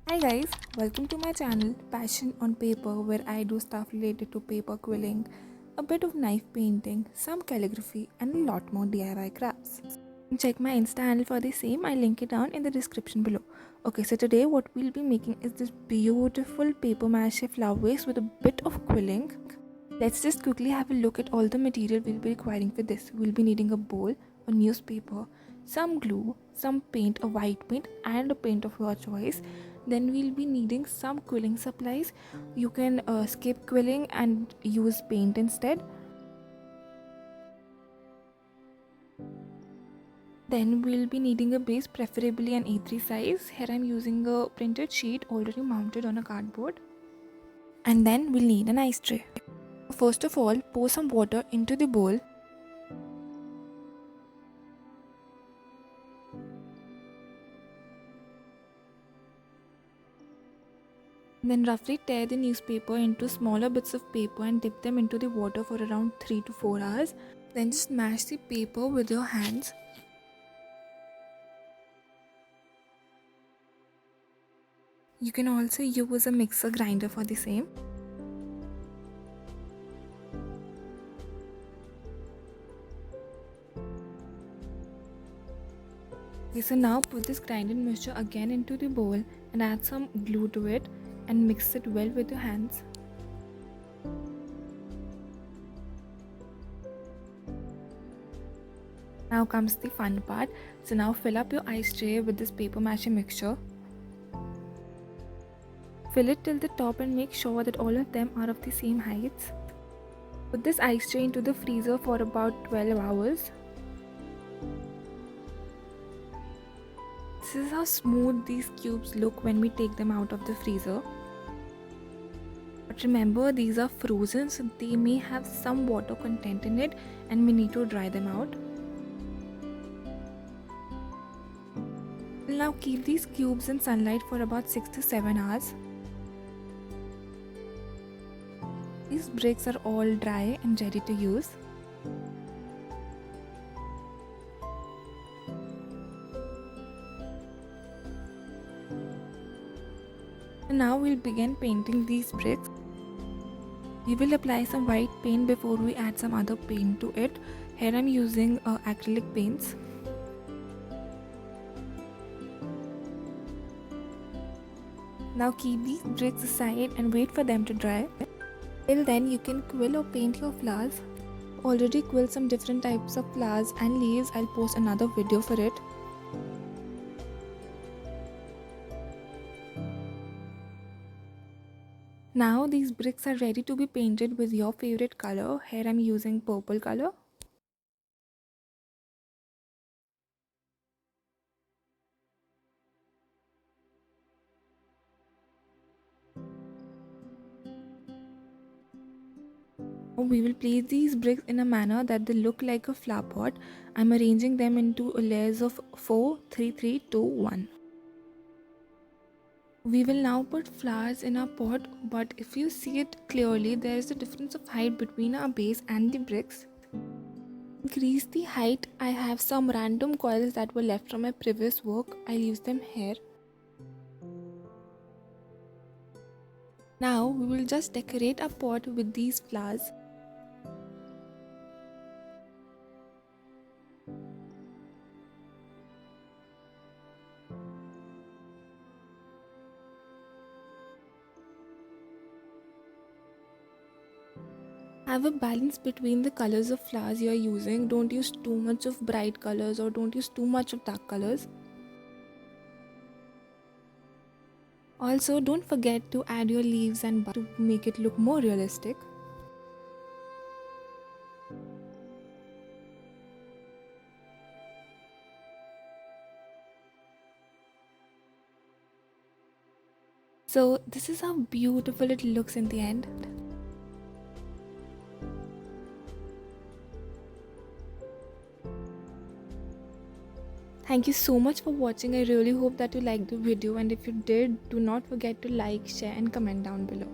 Hi guys, welcome to my channel Passion on Paper, where I do stuff related to paper quilling, a bit of knife painting, some calligraphy, and a lot more DIY crafts. Check my Insta handle for the same, I'll link it down in the description below. Okay, so today what we'll be making is this beautiful paper mache flower vase with a bit of quilling. Let's just quickly have a look at all the material we'll be requiring for this. We'll be needing a bowl, a newspaper, some glue, some paint, a white paint and a paint of your choice. Then we'll be needing some quilling supplies. You can skip quilling and use paint instead. Then we'll be needing a base, preferably an A3 size. Here I'm using a printed sheet already mounted on a cardboard. And then we'll need an ice tray. First of all, pour some water into the bowl. Then roughly tear the newspaper into smaller bits of paper and dip them into the water for around 3 to 4 hours. Then just mash the paper with your hands. You can also use a mixer grinder for the same. Okay, so now put this grinded mixture again into the bowl and add some glue to it and mix it well with your hands. Now comes the fun part. So now fill up your ice tray with this paper mache mixture. Fill it till the top and make sure that all of them are of the same heights. Put this ice tray into the freezer for about 12 hours. This is how smooth these cubes look when we take them out of the freezer. But remember, these are frozen, so they may have some water content in it and we need to dry them out. We'll now keep these cubes in sunlight for about 6 to 7 hours. These bricks are all dry and ready to use. And now we'll begin painting these bricks. We will apply some white paint before we add some other paint to it. Here I'm using acrylic paints. Now keep these bricks aside and wait for them to dry. Till then you can quill or paint your flowers. Already quilled some different types of flowers and leaves. I'll post another video for it. Now these bricks are ready to be painted with your favorite color. Here I'm using purple color. We will place these bricks in a manner that they look like a flower pot. I'm arranging them into layers of 4, 3, 3, 2, 1. We will now put flowers in our pot, but if you see it clearly, there is a difference of height between our base and the bricks. Increase the height. I have some random coils that were left from my previous work. I'll use them here. Now we will just decorate our pot with these flowers. Have a balance between the colors of flowers you are using. Don't use too much of bright colors or don't use too much of dark colors. Also, don't forget to add your leaves and buds to make it look more realistic. So this is how beautiful it looks in the end. Thank you so much for watching. I really hope that you liked the video, and if you did, do not forget to like, share and comment down below.